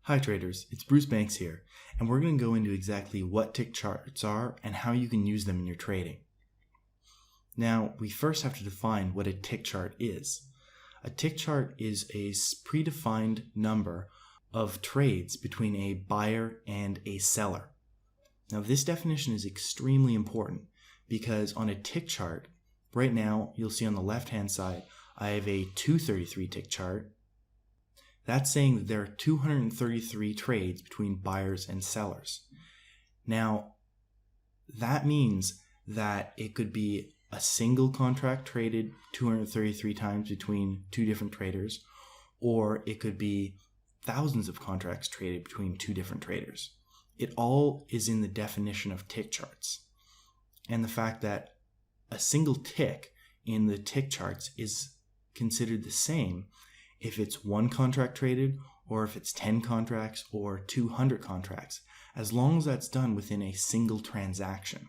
Hi traders, it's Bruce Banks here, and we're going to go into exactly what tick charts are and how you can use them in your trading. Now, we first have to define what a tick chart is. A tick chart is a predefined number of trades between a buyer and a seller. Now, this definition is extremely important because on a tick chart, right now, you'll see on the left-hand side, I have a 233 tick chart. That's saying that there are 233 trades between buyers and sellers. Now, that means that it could be a single contract traded 233 times between two different traders, or it could be thousands of contracts traded between two different traders. It all is in the definition of tick charts. And the fact that a single tick in the tick charts is considered the same if it's one contract traded or if it's 10 contracts or 200 contracts, as long as that's done within a single transaction.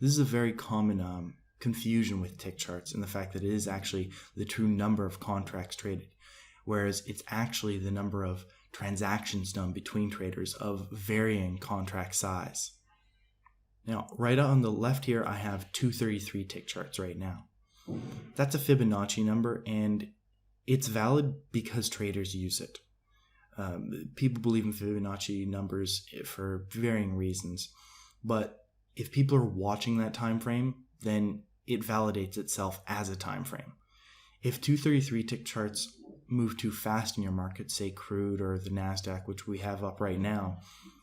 This is a very common confusion with tick charts and the fact that it is actually the true number of contracts traded, whereas it's actually the number of transactions done between traders of varying contract size. Now, right on the left here, I have 233 tick charts right now. That's a Fibonacci number, and it's valid because traders use it. People believe in Fibonacci numbers for varying reasons, but if people are watching that time frame, then it validates itself as a time frame. If 233 tick charts move too fast in your market, say crude or the NASDAQ, which we have up right now,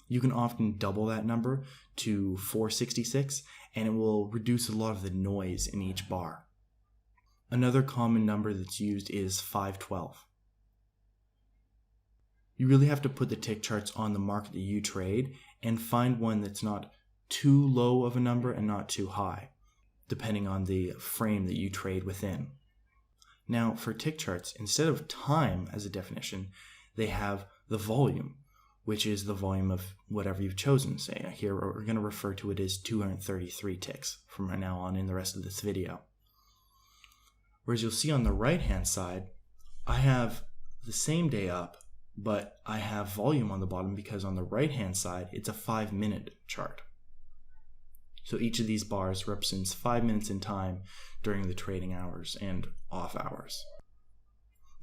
you can often double that number to 466, and it will reduce a lot of the noise in each bar. Another common number that's used is 512. You really have to put the tick charts on the market that you trade and find one that's not too low of a number and not too high, depending on the frame that you trade within. Now, for tick charts, instead of time as a definition, they have the volume, which is the volume of whatever you've chosen. Say here, we're going to refer to it as 233 ticks from now on in the rest of this video. Whereas you'll see on the right-hand side, I have the same day up, but I have volume on the bottom because on the right-hand side, it's a 5-minute chart. So each of these bars represents 5 minutes in time during the trading hours and off hours.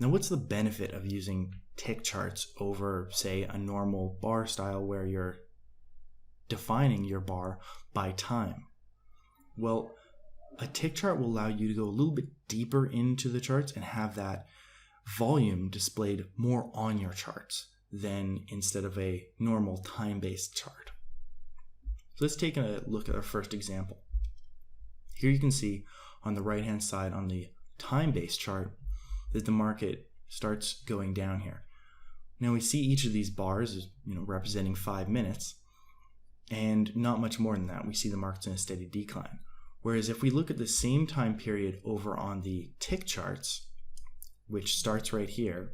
Now, what's the benefit of using tick charts over, say, a normal bar style where you're defining your bar by time? Well, a tick chart will allow you to go a little bit deeper into the charts and have that volume displayed more on your charts than instead of a normal time-based chart. So let's take a look at our first example. Here you can see on the right-hand side on the time-based chart that the market starts going down here. Now we see each of these bars is representing 5 minutes, and not much more than that. We see the market's in a steady decline. Whereas if we look at the same time period over on the tick charts, which starts right here,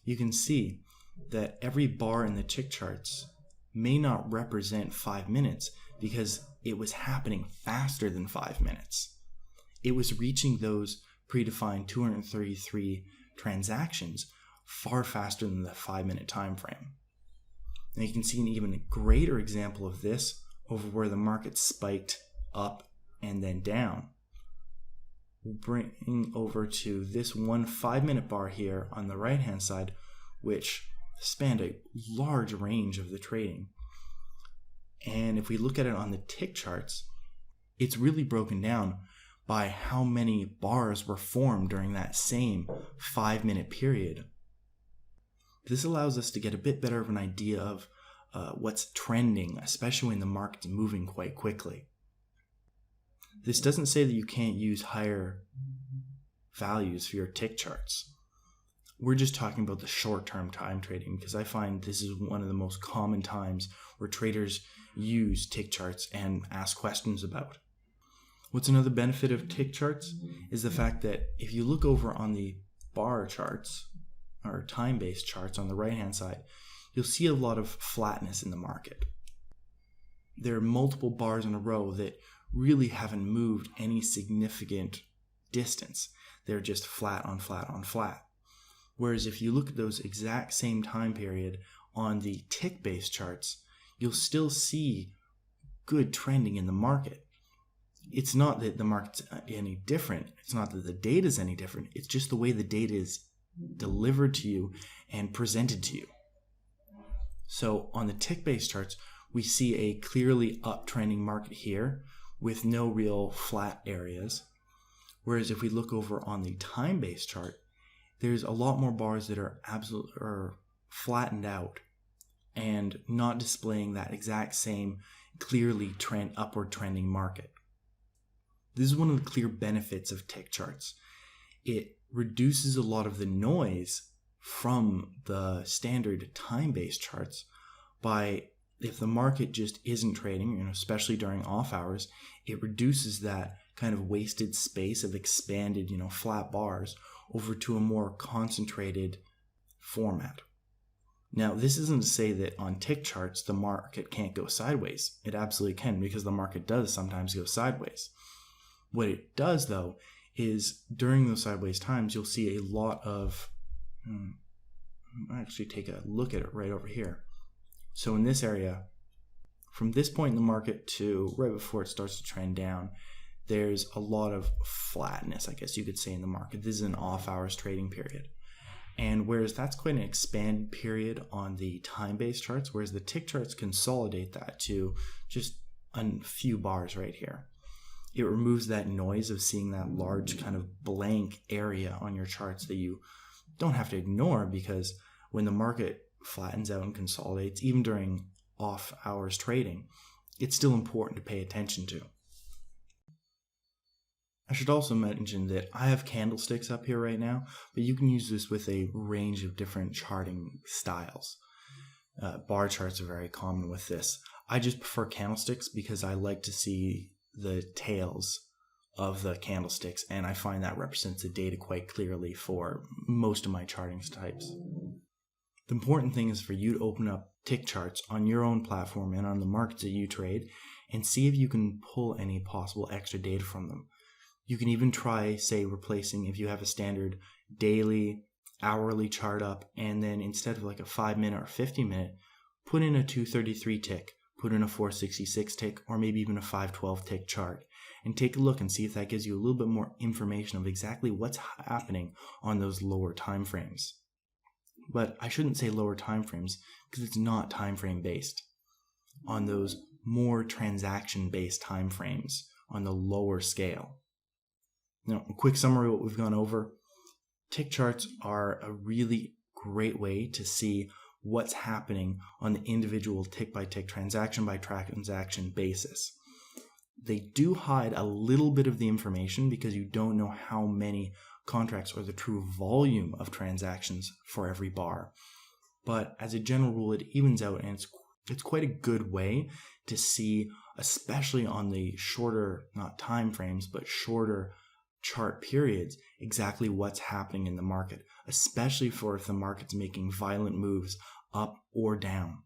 you can see that every bar in the tick charts may not represent 5 minutes because it was happening faster than 5 minutes. It was reaching those predefined 233 transactions far faster than the 5-minute time frame. And you can see an even greater example of this over where the market spiked up and then down. We'll bring over to this one 5-minute bar here on the right-hand side, which spanned a large range of the trading. And if we look at it on the tick charts, it's really broken down by how many bars were formed during that same 5-minute period. This allows us to get a bit better of an idea of what's trending, especially when the market's moving quite quickly. This doesn't say that you can't use higher values for your tick charts. We're just talking about the short-term time trading because I find this is one of the most common times where traders use tick charts and ask questions about. What's another benefit of tick charts is the fact that if you look over on the bar charts or time-based charts on the right-hand side, you'll see a lot of flatness in the market. There are multiple bars in a row that really haven't moved any significant distance. They're just flat on flat on flat. Whereas if you look at those exact same time period on the tick-based charts, you'll still see good trending in the market. It's not that the market's any different. It's not that the data is any different. It's just the way the data is delivered to you and presented to you. So on the tick-based charts, we see a clearly uptrending market here with no real flat areas. Whereas if we look over on the time-based chart, there's a lot more bars that are flattened out and not displaying that exact same clearly upward trending market. This is one of the clear benefits of tick charts. It reduces a lot of the noise from the standard time-based charts by, if the market just isn't trading, especially during off hours, it reduces that kind of wasted space of expanded, flat bars over to a more concentrated format. Now, this isn't to say that on tick charts the market can't go sideways. It absolutely can, because the market does sometimes go sideways. What it does, though, is during those sideways times, you'll see a lot of... I'll actually take a look at it right over here. So in this area, from this point in the market to right before it starts to trend down, there's a lot of flatness, I guess you could say, in the market. This is an off-hours trading period. And whereas that's quite an expanded period on the time-based charts, whereas the tick charts consolidate that to just a few bars right here. It removes that noise of seeing that large kind of blank area on your charts that you don't have to ignore, because when the market flattens out and consolidates, even during off-hours trading, it's still important to pay attention to. I should also mention that I have candlesticks up here right now, but you can use this with a range of different charting styles. Bar charts are very common with this. I just prefer candlesticks because I like to see the tails of the candlesticks, and I find that represents the data quite clearly for most of my charting types. The important thing is for you to open up tick charts on your own platform and on the markets that you trade and see if you can pull any possible extra data from them. You can even try, say, replacing, if you have a standard daily, hourly chart up, and then instead of like a 5-minute or 50-minute, put in a 233 tick, put in a 466 tick, or maybe even a 512 tick chart, and take a look and see if that gives you a little bit more information of exactly what's happening on those lower time frames. But I shouldn't say lower time frames because it's not time frame based. On those more transaction based time frames on the lower scale. Now, a quick summary of what we've gone over. Tick charts are a really great way to see what's happening on the individual tick by tick, transaction by transaction basis. They do hide a little bit of the information because you don't know how many contracts or the true volume of transactions for every bar. But as a general rule, it evens out, and it's quite a good way to see, especially on the shorter, not time frames, but shorter chart periods, exactly what's happening in the market, especially for if the market's making violent moves up or down.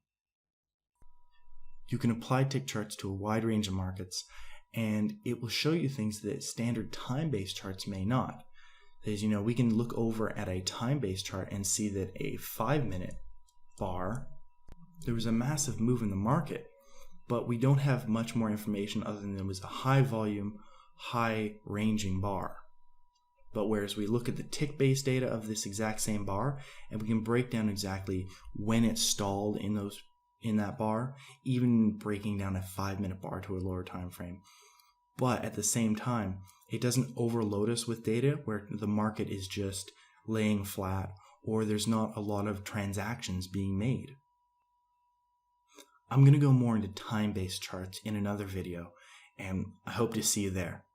You can apply tick charts to a wide range of markets, and it will show you things that standard time-based charts may not. As we can look over at a time-based chart and see that a 5-minute bar, there was a massive move in the market, but we don't have much more information other than it was a high volume, high ranging bar. But whereas we look at the tick-based data of this exact same bar, and we can break down exactly when it stalled in that bar, even breaking down a 5-minute bar to a lower time frame. But at the same time, it doesn't overload us with data where the market is just laying flat or there's not a lot of transactions being made. I'm going to go more into time-based charts in another video, and I hope to see you there.